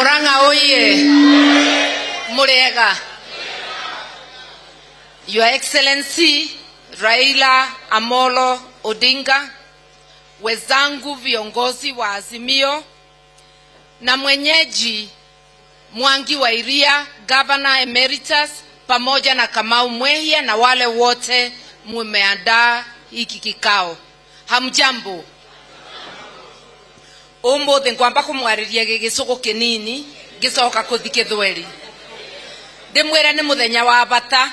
Murang'a oye. Murang'a. Your Excellency Raila Amolo Odinga, wenzangu viongozi wa Azimio na mwenyeji Mwangi wa Iria, Governor Emeritus, pamoja na Kamau Mwehia na wale wote mumeandaa hiki kikao. Hamjambo. Umuthi ngwamba kumwariria gigicugo kinini gicoka kuthike thweri. Ndimwira ni muthenya wa bata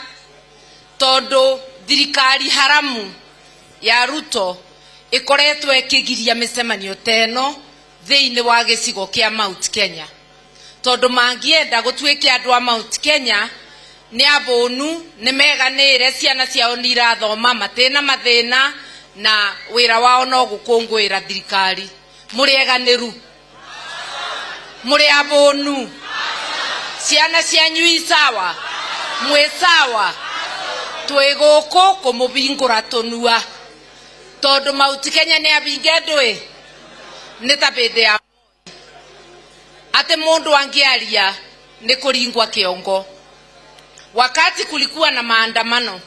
tondu thirikari haramu ya RUTO ikoretwe ikigiria micemanio teno thiini wa gicigo kia Mount Kenya. Tondu mangienda gutwike andu a Mount Kenya ni abonu ni meganire ciana ciao ni irathoma matina mathina na wira wao no gukungwira thirikari. Muri eganiru, muri abonu, ciana cianyu isawa, mwesawa, twegoko kumubingura tonua. Tondu Mount Kenya ni abinge ndui, ni tabide ya ate mundu angiaria ni kuringwa kiongo. Wakati kulikuwa na maandamano,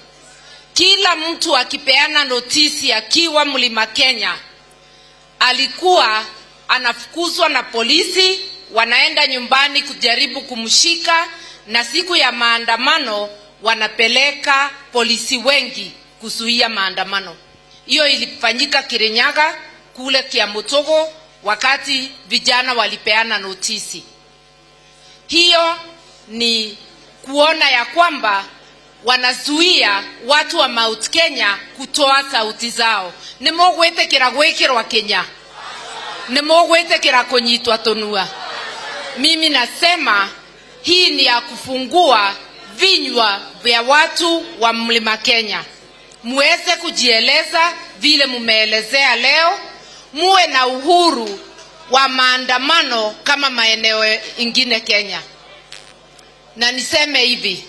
kila mtu akipeana notisi akiwa Mlima Kenya alikuwa anafukuzwa na polisi, wanaenda nyumbani kujaribu kumshika, na siku ya maandamano wanapeleka polisi wengi kuzuia maandamano. Hiyo ilifanyika Kirinyaga kule Kiamutogo wakati vijana walipeana notisi. Hiyo ni kuona ya kwamba wanazuia watu wa Mount Kenya kutoa sauti zao. Nimogwetekera gwikirwa Kenya, nimogwetekera kunyitwa tonua. Mimi nasema hii ni ya kufungua vinywa vya watu wa Mlima Kenya, muweze kujieleza vile mumeelezea leo, muwe na uhuru wa maandamano kama maeneo ingine Kenya. Na niseme hivi,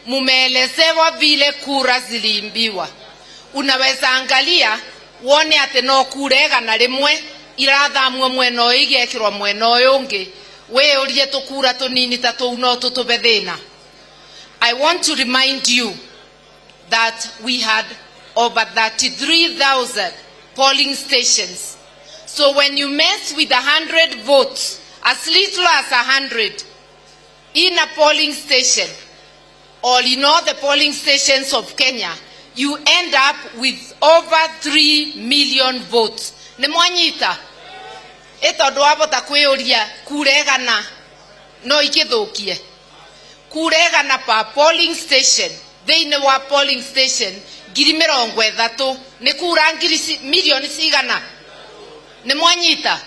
mumeelezewa vile kura ziliimbiwa. Unaweza angalia uone ate no kurega na rimwe irathamwe mweno igekirwa mweno yungi, we urie tukura tunini ta tu no tutubethina. I want to remind you that we had over 33,000 polling stations. So when you mess with 100 votes, as little as 100 in a polling station, or in all the polling stations of Kenya, you end up with over 3 million votes. Nemwanyita etondo abota kweoria kuregana no ikithukie kuregana pa polling station thiini wa polling station 30,000 ni kura milioni cigana. Nemwanyita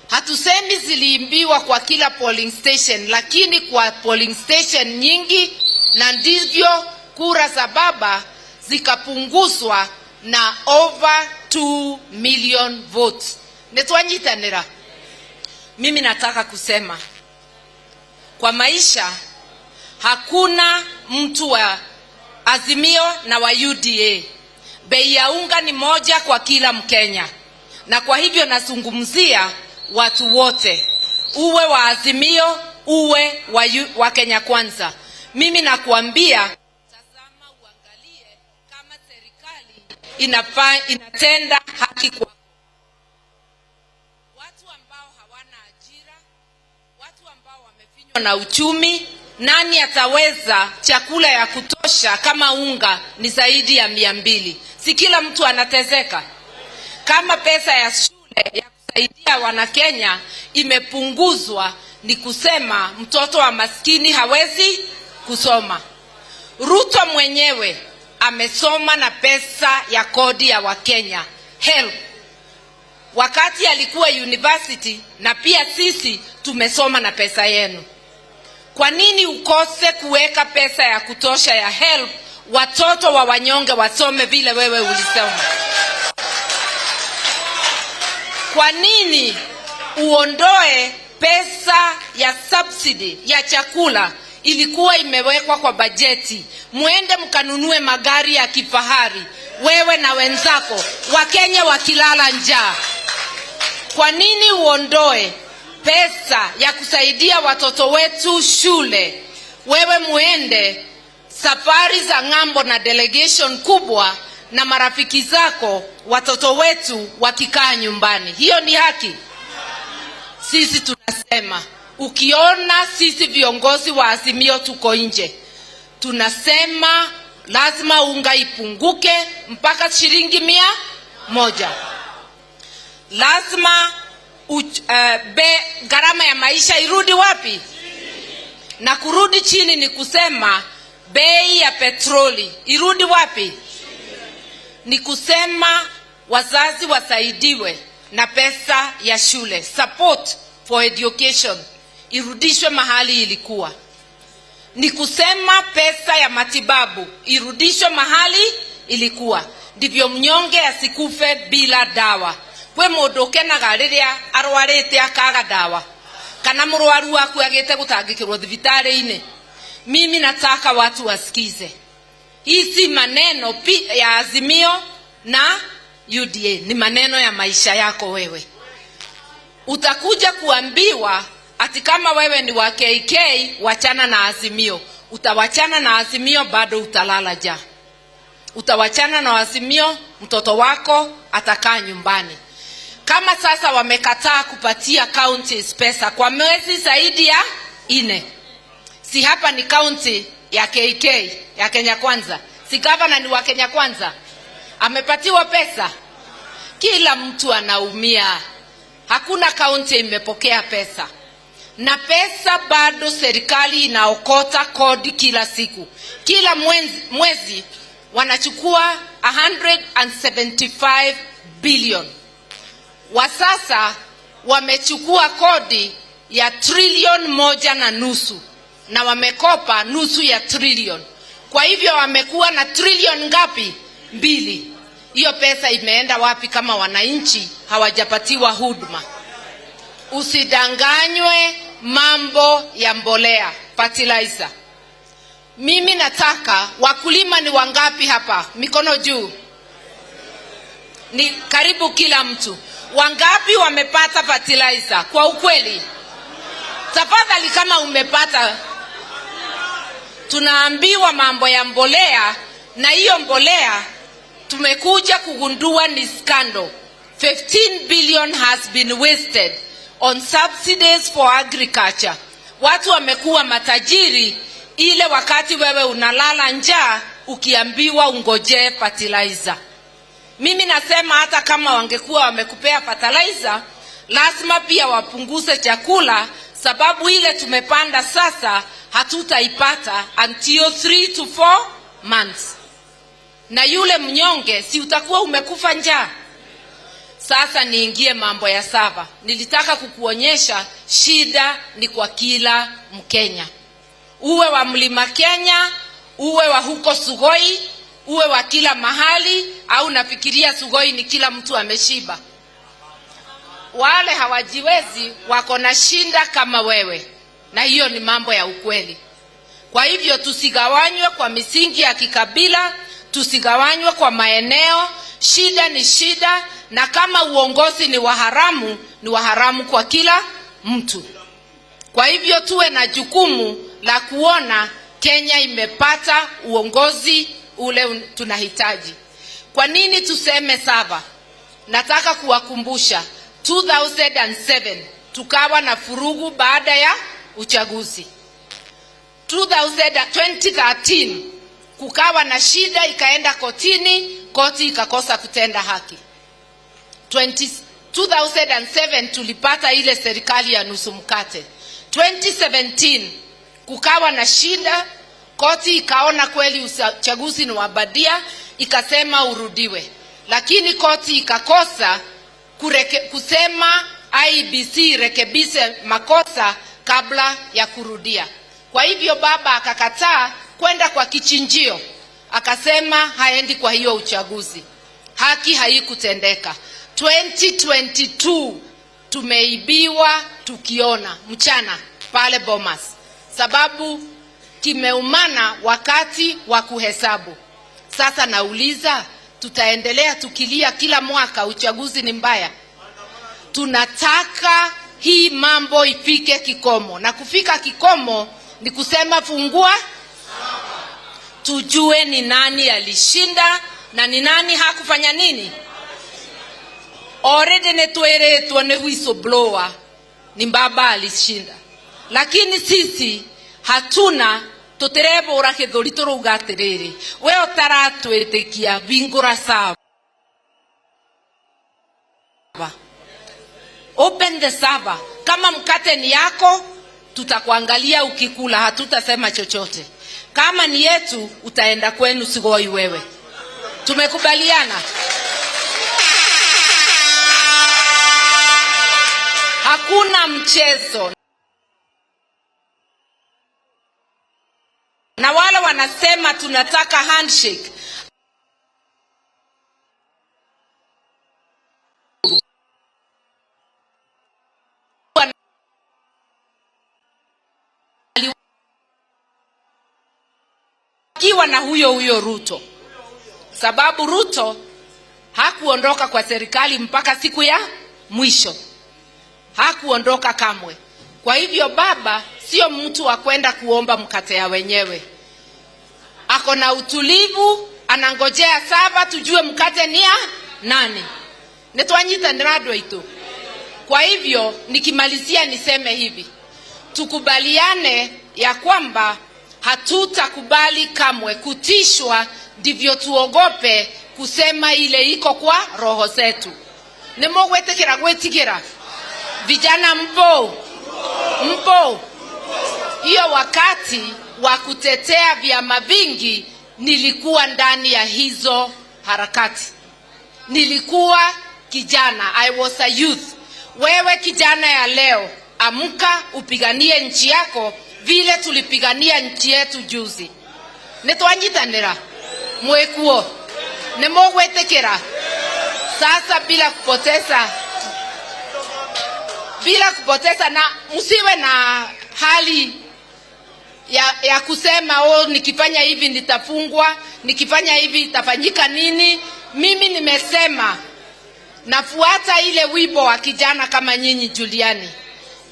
hatusemi zilimbiwa kwa kila polling station, lakini kwa polling station nyingi, na ndivyo kura za baba zikapunguzwa na over 2 million votes. Netwanyitanira. Mimi nataka kusema kwa maisha hakuna mtu wa Azimio na wa UDA. Bei ya unga ni moja kwa kila Mkenya, na kwa hivyo nazungumzia watu wote, uwe wa Azimio uwe wa Kenya Kwanza. Mimi nakuambia, tazama uangalie kama serikali inatenda haki kwa watu ambao hawana ajira, watu ambao wamefinywa na uchumi. Nani ataweza chakula ya kutosha kama unga ni zaidi ya 200? Si kila mtu anatezeka. Kama pesa ya shule ya kusaidia wana Kenya imepunguzwa, ni kusema mtoto wa maskini hawezi kusoma. RUTO mwenyewe amesoma na pesa ya kodi ya Wakenya, HELB, wakati alikuwa university, na pia sisi tumesoma na pesa yenu. Kwa nini ukose kuweka pesa ya kutosha ya HELB watoto wa wanyonge wasome vile wewe ulisoma? Kwa nini uondoe pesa ya subsidy ya chakula ilikuwa imewekwa kwa bajeti, muende mkanunue magari ya kifahari wewe na wenzako, Wakenya wakilala njaa? Kwa nini uondoe pesa ya kusaidia watoto wetu shule, wewe muende safari za ng'ambo na delegation kubwa na marafiki zako, watoto wetu wakikaa nyumbani. Hiyo ni haki? Sisi tunasema, ukiona sisi viongozi wa Azimio tuko nje, tunasema lazima unga ipunguke mpaka shilingi 100. Lazima gharama ya maisha irudi wapi? Na kurudi chini ni kusema bei ya petroli irudi wapi? Ni kusema wazazi wasaidiwe na pesa ya shule, support for education irudishwe mahali ilikuwa. Ni kusema pesa ya matibabu irudishwe mahali ilikuwa, ndivyo mnyonge asikufe bila dawa. Kwe mundu kenaga riria arwarite akaga dawa, kana murwaru waku agite gutangikirwo thibitari-ini. Mimi nataka watu wasikize, hii si maneno ya Azimio na UDA, ni maneno ya maisha yako wewe. Utakuja kuambiwa ati kama wewe ni wa KK wachana na Azimio. Utawachana na Azimio, bado utalala njaa. Utawachana na Azimio, mtoto wako atakaa nyumbani. Kama sasa wamekataa kupatia counties pesa kwa mwezi zaidi ya 4. Si hapa ni county ya KK ya Kenya Kwanza, si governor ni wa Kenya Kwanza, amepatiwa pesa. Kila mtu anaumia, hakuna county imepokea pesa. Na pesa bado serikali inaokota kodi kila siku. Kila mwezi wanachukua 175 billion. Wasasa wamechukua kodi ya 1.5 trillion na wamekopa nusu ya trillion. Kwa hivyo wamekuwa na trillion ngapi? 2. Hiyo pesa imeenda wapi kama wananchi hawajapatiwa huduma? Usidanganywe mambo ya mbolea, fertilizer. Mimi nataka, wakulima ni wangapi hapa? Mikono juu. Ni karibu kila mtu. Wangapi wamepata fertilizer kwa ukweli? Tafadhali kama umepata. Tunaambiwa mambo ya mbolea, na hiyo mbolea tumekuja kugundua ni scandal. 15 billion has been wasted on subsidies for agriculture. Watu wamekuwa matajiri ile wakati wewe unalala njaa ukiambiwa ungoje fertilizer. Mimi nasema hata kama wangekuwa wamekupea fertilizer, lazima pia wapunguze chakula, sababu ile tumepanda sasa hatutaipata until 3 to 4 months. Na yule mnyonge si utakuwa umekufa njaa. Sasa niingie mambo ya sava. Nilitaka kukuonyesha shida ni kwa kila Mkenya. Uwe wa Mlima Kenya, uwe wa huko Sugoi, uwe wa kila mahali, au nafikiria Sugoi ni kila mtu ameshiba. Wale hawajiwezi wako na shinda kama wewe. Na hiyo ni mambo ya ukweli. Kwa hivyo tusigawanywe kwa misingi ya kikabila, tusigawanywe kwa maeneo. Shida ni shida, na kama uongozi ni waharamu, ni waharamu kwa kila mtu. Kwa hivyo tuwe na jukumu la kuona Kenya imepata uongozi ule tunahitaji. Kwa nini tuseme sava? Nataka kuwakumbusha 2007 tukawa na furugu baada ya uchaguzi. 2013 kukawa na shida, ikaenda kotini, koti ikakosa kutenda haki. 2007 tulipata ile serikali ya nusu mkate. 2017 kukawa na shida, koti ikaona kweli uchaguzi ni wabadia, ikasema urudiwe. Lakini koti ikakosa kusema IBC rekebishe makosa kabla ya kurudia. Kwa hivyo baba akakataa kwenda kwa kichinjio, akasema haendi kwa hiyo uchaguzi. Haki haikutendeka. 2022 tumeibiwa tukiona mchana pale Bomas, sababu kimeumana wakati wa kuhesabu. Sasa nauliza, tutaendelea tukilia kila mwaka uchaguzi ni mbaya? Tunataka hii mambo ifike kikomo, na kufika kikomo ni kusema fungua tujue ni nani alishinda na ni nani hakufanya nini. Already netueretwo ni whistleblower ni baba alishinda, lakini sisi hatuna tuterebora kithuri turuga atiriri we utaratwitikia vingura sawa. Open the server. Kama mkate ni yako tutakuangalia ukikula, hatutasema chochote. Kama ni yetu utaenda kwenu SUGOI wewe. Tumekubaliana? Hakuna mchezo. Na wale wanasema tunataka handshake, kiwa na huyo RUTO, sababu RUTO hakuondoka kwa serikali mpaka siku ya mwisho, hakuondoka kamwe. Kwa hivyo baba sio mtu wa kwenda kuomba mkate ya wenyewe, ako na utulivu, anangojea saba tujue mkate ni ya nani. Netwanyita ndirado ito. Kwa hivyo nikimalizia niseme hivi, tukubaliane ya kwamba hatutakubali kamwe kutishwa ndivyo tuogope kusema ile iko kwa roho zetu. Nemogwetekera gwetikira vijana mpo hiyo wakati wa kutetea vyama vingi nilikuwa ndani ya hizo harakati. Nilikuwa kijana, I was a youth. Wewe kijana ya leo, amka upiganie nchi yako vile tulipigania nchi yetu juzi. Netwanyitanira mwekuo nemogwetekera. Sasa bila kupoteza na msiwe na hali ya kusema nikifanya hivi nitafungwa, nikifanya hivi itafanyika nini. Mimi nimesema nafuata ile wimbo wa kijana kama nyinyi Juliani,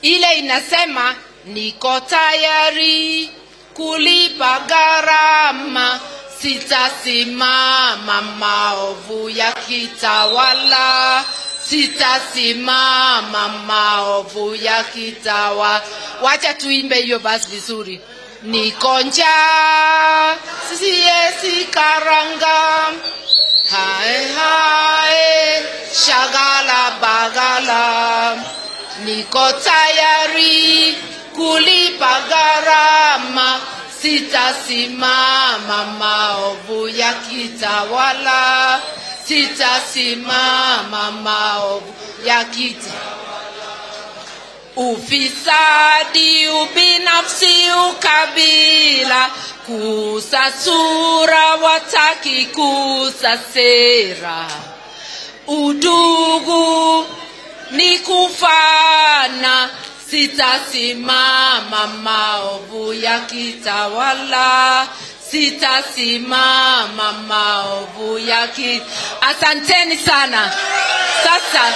ile inasema niko tayari kulipa gharama, sitasimama maovu ya kitawala, sitasimama maovu ya kitawala. Wacha tuimbe hiyo basi vizuri. Niko njaa siesi karanga, hae hae shagala bagala, niko tayari kulipa gharama, sitasimama maovu ya kitawala, sitasimama maovu ya kitawala. Ufisadi, ubinafsi, ukabila, kusasura wataki kusasera, udugu ni kufana, sitasimama maovu ya kitawala, sitasimama maovu ya kitawala. Asanteni sana. Sasa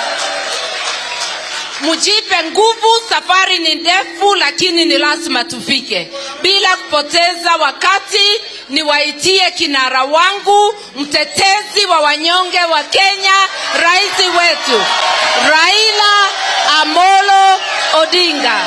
mujipe nguvu, safari ni ndefu lakini ni lazima tufike. Bila kupoteza wakati niwaitie kinara wangu, mtetezi wa wanyonge wa Kenya, rais wetu Raila Amolo Odinga.